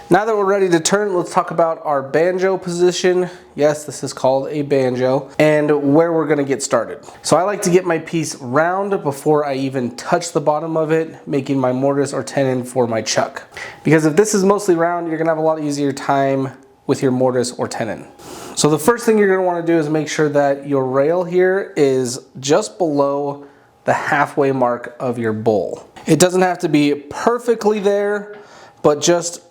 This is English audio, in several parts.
Now that we're ready to turn, let's talk about our banjo position. Yes, this is called a banjo, and where we're gonna get started. So I like to get my piece round before I even touch the bottom of it, making my mortise or tenon for my chuck. Because if this is mostly round, you're gonna have a lot easier time with your mortise or tenon. So the first thing you're gonna wanna do is make sure that your rail here is just below the halfway mark of your bowl. It doesn't have to be perfectly there, but just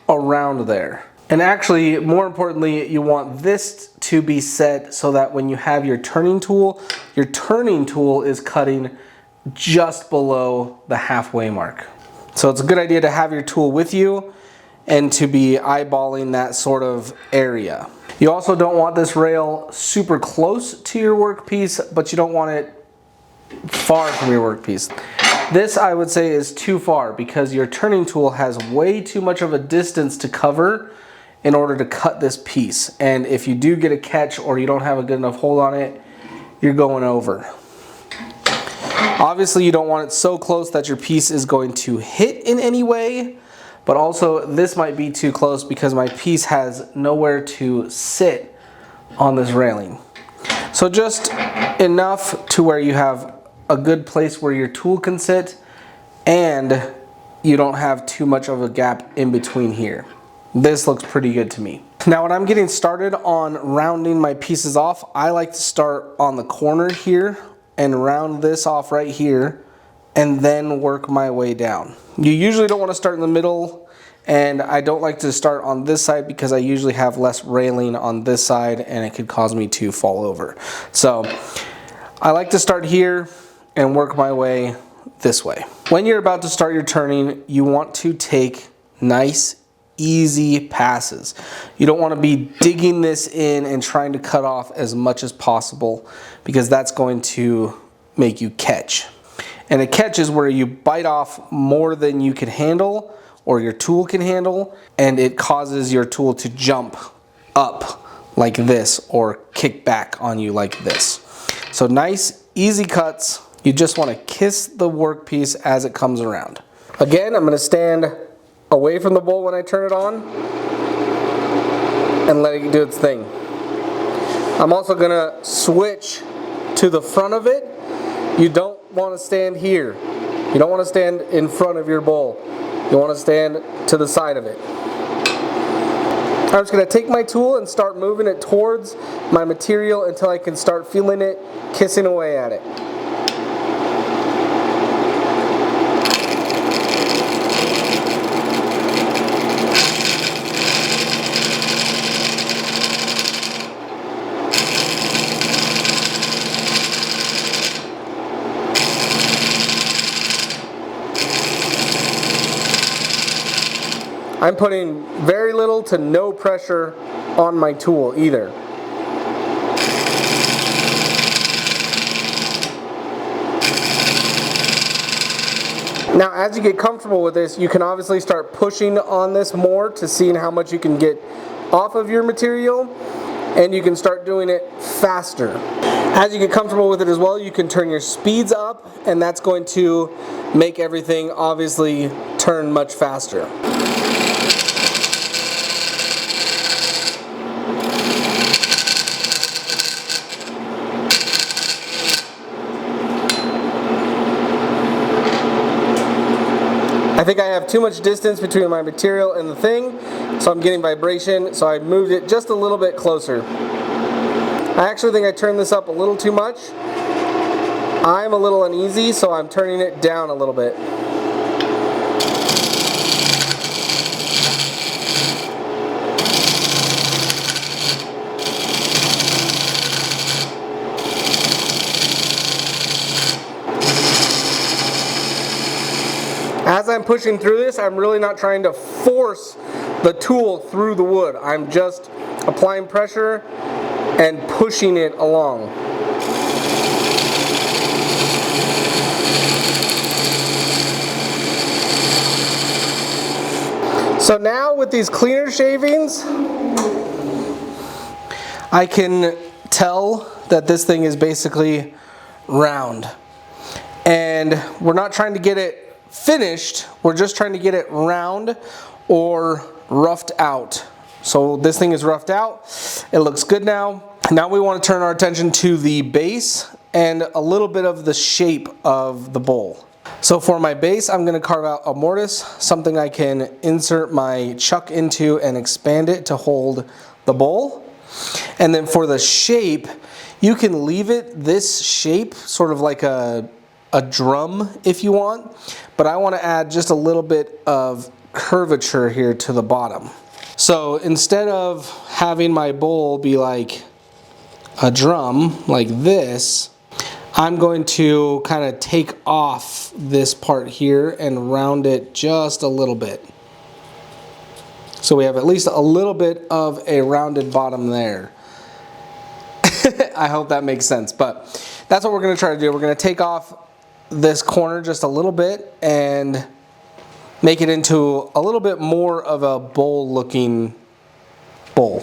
around there. And actually, more importantly, you want this to be set so that when you have your turning tool is cutting just below the halfway mark. So it's a good idea to have your tool with you and to be eyeballing that sort of area. You also don't want this rail super close to your workpiece, but you don't want it far from your workpiece. This, I would say, is too far because your turning tool has way too much of a distance to cover in order to cut this piece. And if you do get a catch or you don't have a good enough hold on it, you're going over. Obviously, you don't want it so close that your piece is going to hit in any way, but also this might be too close because my piece has nowhere to sit on this railing. So just enough to where you have a good place where your tool can sit and you don't have too much of a gap in between here. This looks pretty good to me. Now when I'm getting started on rounding my pieces off, I like to start on the corner here and round this off right here and then work my way down. You usually don't want to start in the middle, and I don't like to start on this side because I usually have less railing on this side and it could cause me to fall over. So I like to start here and work my way this way. When you're about to start your turning, you want to take nice, easy passes. You don't want to be digging this in and trying to cut off as much as possible because that's going to make you catch. And a catch is where you bite off more than you can handle or your tool can handle, and it causes your tool to jump up like this or kick back on you like this. So nice, easy cuts. You just want to kiss the workpiece as it comes around. Again, I'm going to stand away from the bowl when I turn it on and let it do its thing. I'm also going to switch to the front of it. You don't want to stand here. You don't want to stand in front of your bowl. You want to stand to the side of it. I'm just going to take my tool and start moving it towards my material until I can start feeling it kissing away at it. I'm putting very little to no pressure on my tool either. Now as you get comfortable with this, you can obviously start pushing on this more to seeing how much you can get off of your material, and you can start doing it faster. As you get comfortable with it as well, you can turn your speeds up, and that's going to make everything obviously turn much faster. I think I have too much distance between my material and the thing, so I'm getting vibration, so I moved it just a little bit closer. I actually think I turned this up a little too much. I'm a little uneasy, so I'm turning it down a little bit. As I'm pushing through this, I'm really not trying to force the tool through the wood. I'm just applying pressure and pushing it along. So now with these cleaner shavings, I can tell that this thing is basically round. And we're not trying to get it finished, we're just trying to get it round or roughed out. So this thing is roughed out. It looks good now. Now we want to turn our attention to the base and a little bit of the shape of the bowl. So for my base, I'm going to carve out a mortise, something I can insert my chuck into and expand it to hold the bowl. And then for the shape, you can leave it this shape, sort of like a drum if you want, but I want to add just a little bit of curvature here to the bottom. So instead of having my bowl be like a drum like this, I'm going to kind of take off this part here and round it just a little bit. So we have at least a little bit of a rounded bottom there. I hope that makes sense, but that's what we're going to try to do. We're going to take off this corner just a little bit and make it into a little bit more of a bowl looking bowl.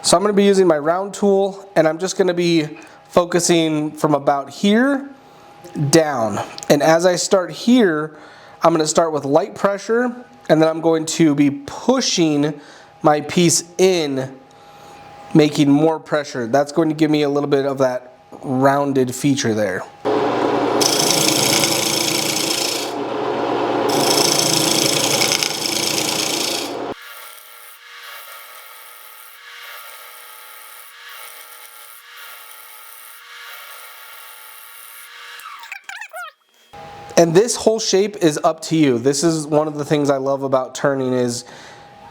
So I'm going to be using my round tool, and I'm just going to be focusing from about here down. And as I start here, I'm going to start with light pressure, and then I'm going to be pushing my piece in, making more pressure. That's going to give me a little bit of that rounded feature there. And this whole shape is up to you. This is one of the things I love about turning, is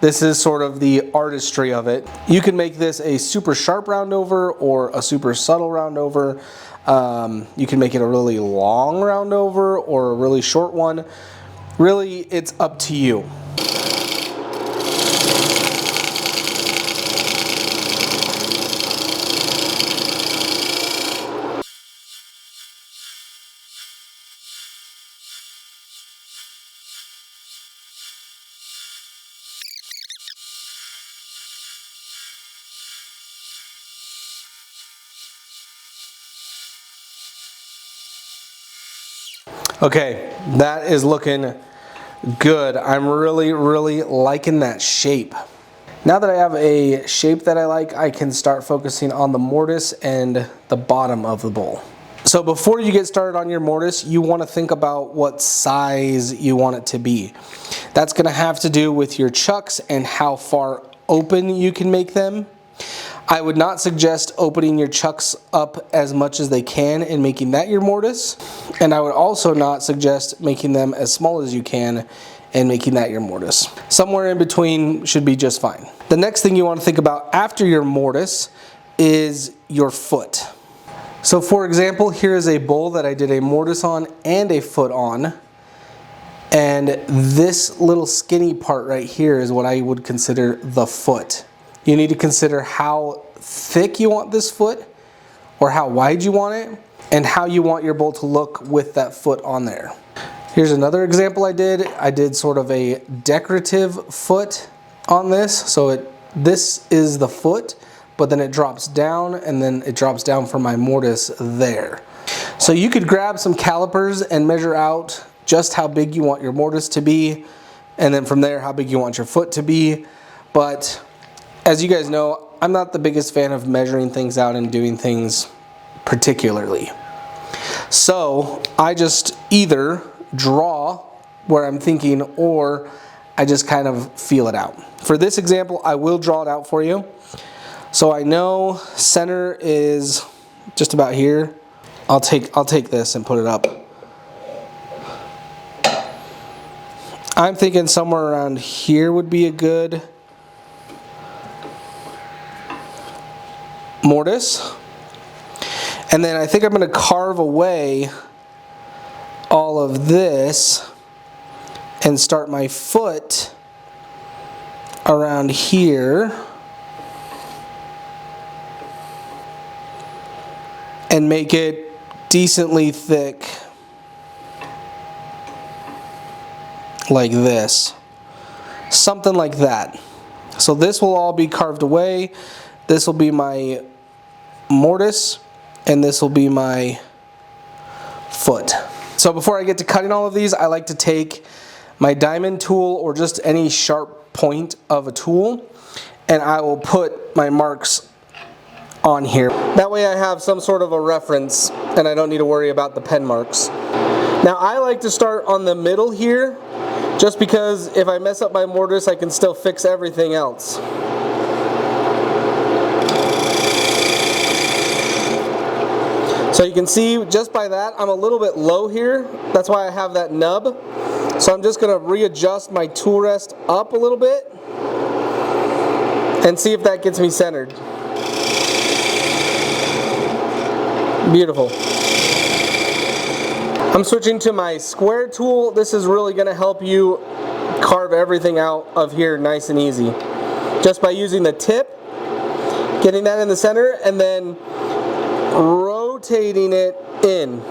this is sort of the artistry of it. You can make this a super sharp round over or a super subtle round over. You can make it a really long round over or a really short one. Really, it's up to you. Okay, that is looking good. I'm really liking that shape. Now that I have a shape that I like, I can start focusing on the mortise and the bottom of the bowl. So before you get started on your mortise, you want to think about what size you want it to be. That's going to have to do with your chucks and how far open you can make them. I would not suggest opening your chucks up as much as they can and making that your mortise. And I would also not suggest making them as small as you can and making that your mortise. Somewhere in between should be just fine. The next thing you want to think about after your mortise is your foot. So for example, here is a bowl that I did a mortise on and a foot on. And this little skinny part right here is what I would consider the foot. You need to consider how thick you want this foot, or how wide you want it, and how you want your bowl to look with that foot on there. Here's another example I did. I did sort of a decorative foot on this. So this is the foot, but then it drops down, and then it drops down for my mortise there. So you could grab some calipers and measure out just how big you want your mortise to be, and then from there how big you want your foot to be. But as you guys know, I'm not the biggest fan of measuring things out and doing things particularly. So I just either draw where I'm thinking, or I just kind of feel it out. For this example, I will draw it out for you. So I know center is just about here. I'll take this and put it up. I'm thinking somewhere around here would be a good mortise. And then I think I'm going to carve away all of this and start my foot around here and make it decently thick like this. Something like that. So this will all be carved away. This will be my mortise, and this will be my foot. So before I get to cutting all of these, I like to take my diamond tool or just any sharp point of a tool, and I will put my marks on here. That way I have some sort of a reference and I don't need to worry about the pen marks. Now I like to start on the middle here, just because if I mess up my mortise I can still fix everything else. So you can see just by that I'm a little bit low here. That's why I have that nub. So I'm just going to readjust my tool rest up a little bit and see if that gets me centered. Beautiful. I'm switching to my square tool. This is really going to help you carve everything out of here nice and easy. Just by using the tip, getting that in the center, and then rotating it in.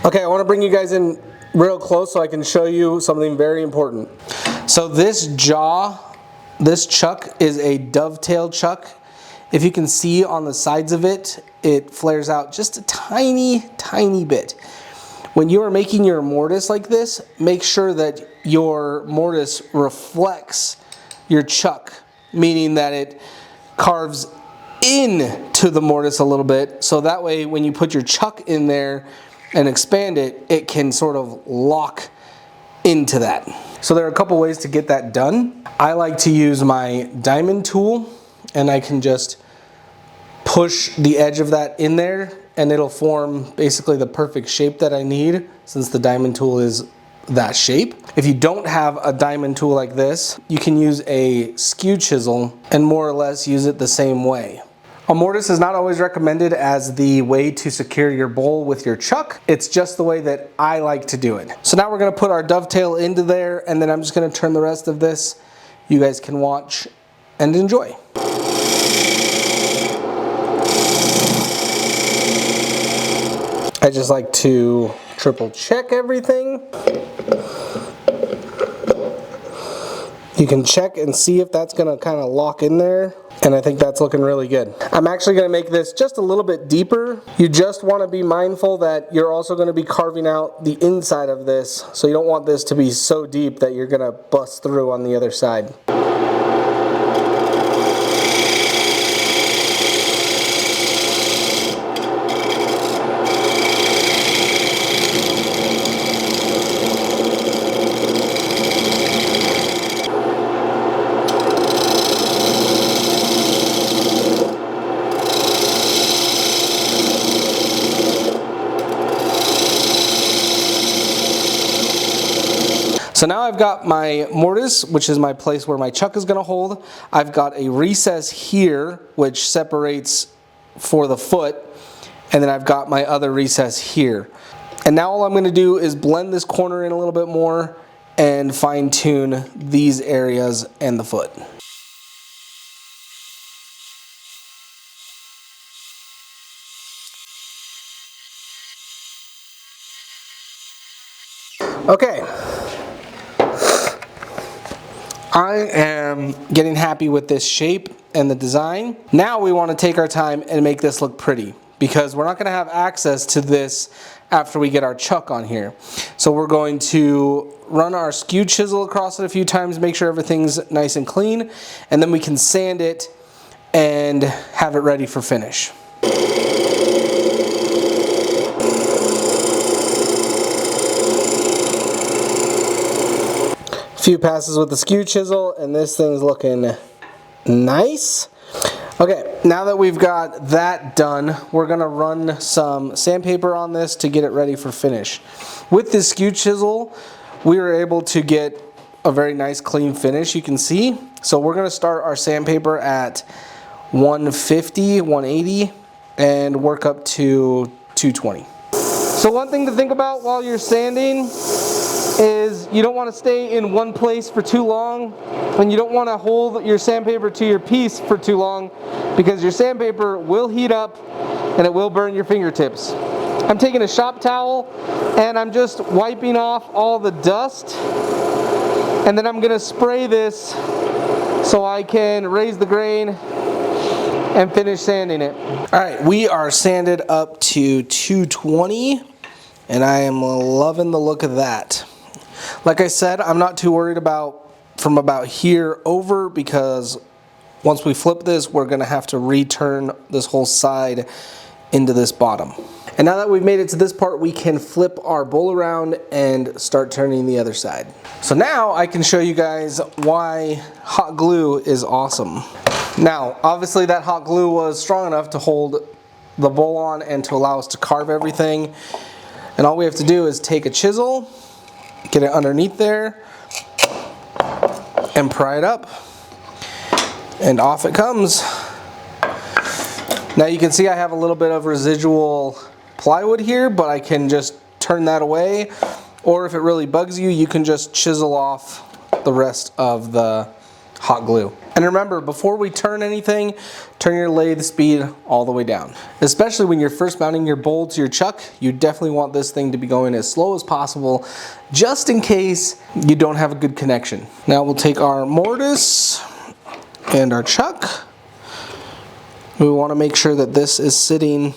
Okay, I want to bring you guys in real close so I can show you something very important. So this chuck is a dovetail chuck. If you can see on the sides of it, it flares out just a tiny bit. When you are making your mortise like this, make sure that your mortise reflects your chuck, meaning that it carves into the mortise a little bit, so that way when you put your chuck in there and expand it, it can sort of lock into that. So there are a couple ways to get that done. I like to use my diamond tool, and I can just push the edge of that in there and it'll form basically the perfect shape that I need, since the diamond tool is that shape. If you don't have a diamond tool like this, you can use a skew chisel and more or less use it the same way. A mortise is not always recommended as the way to secure your bowl with your chuck. It's just the way that I like to do it. So now we're going to put our dovetail into there, and then I'm just going to turn the rest of this. You guys can watch and enjoy. I just like to triple check everything. You can check and see if that's going to kind of lock in there. And I think that's looking really good. I'm actually going to make this just a little bit deeper. You just want to be mindful that you're also going to be carving out the inside of this. So you don't want this to be so deep that you're going to bust through on the other side. So now I've got my mortise, which is my place where my chuck is going to hold. I've got a recess here, which separates for the foot. And then I've got my other recess here. And now all I'm going to do is blend this corner in a little bit more and fine tune these areas and the foot. Okay. I am getting happy with this shape and the design. Now we want to take our time and make this look pretty, because we're not going to have access to this after we get our chuck on here. So we're going to run our skew chisel across it a few times, make sure everything's nice and clean, and then we can sand it and have it ready for finish. Few passes with the skew chisel and this thing's looking nice. Okay, now that we've got that done, we're gonna run some sandpaper on this to get it ready for finish. With this skew chisel, we were able to get a very nice clean finish, you can see. So we're gonna start our sandpaper at 150, 180 and work up to 220. So one thing to think about while you're sanding is you don't want to stay in one place for too long, and you don't want to hold your sandpaper to your piece for too long, because your sandpaper will heat up and it will burn your fingertips. I'm taking a shop towel and I'm just wiping off all the dust, and then I'm gonna spray this so I can raise the grain and finish sanding it. All right, we are sanded up to 220 and I am loving the look of that. Like I said, I'm not too worried about from about here over, because once we flip this, we're gonna have to return this whole side into this bottom. And now that we've made it to this part, we can flip our bowl around and start turning the other side. So now I can show you guys why hot glue is awesome. Now, obviously that hot glue was strong enough to hold the bowl on and to allow us to carve everything. And all we have to do is take a chisel, get it underneath there, and pry it up. And off it comes. Now you can see I have a little bit of residual plywood here, but I can just turn that away, or if it really bugs you, you can just chisel off the rest of the hot glue. And remember, before we turn anything, turn your lathe speed all the way down. Especially when you're first mounting your bowl to your chuck, you definitely want this thing to be going as slow as possible, just in case you don't have a good connection. Now we'll take our mortise and our chuck. We want to make sure that this is sitting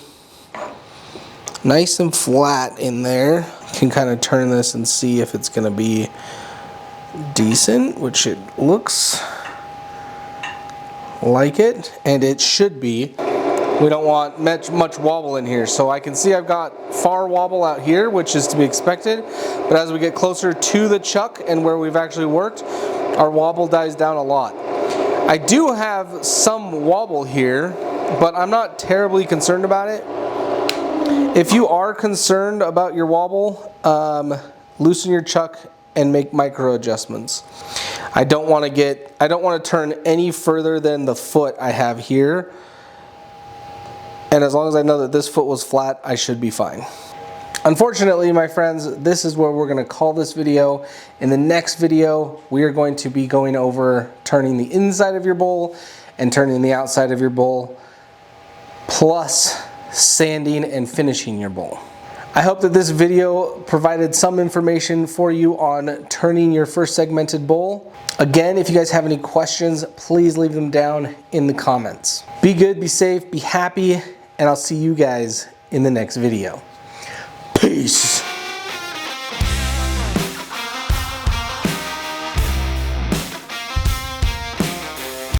nice and flat in there. You can kind of turn this and see if it's going to be decent, which it looks like it, and it should be. We don't want much wobble in here. So I can see I've got far wobble out here, which is to be expected, but as we get closer to the chuck and where we've actually worked, our wobble dies down a lot. I do have some wobble here, but I'm not terribly concerned about it. If you are concerned about your wobble, loosen your chuck and make micro adjustments. I don't want to turn any further than the foot I have here. And as long as I know that this foot was flat, I should be fine. Unfortunately, my friends, this is where we're going to call this video. In the next video, we are going to be going over turning the inside of your bowl and turning the outside of your bowl, plus sanding and finishing your bowl. I hope that this video provided some information for you on turning your first segmented bowl. Again, if you guys have any questions, please leave them down in the comments. Be good, be safe, be happy, and I'll see you guys in the next video. Peace.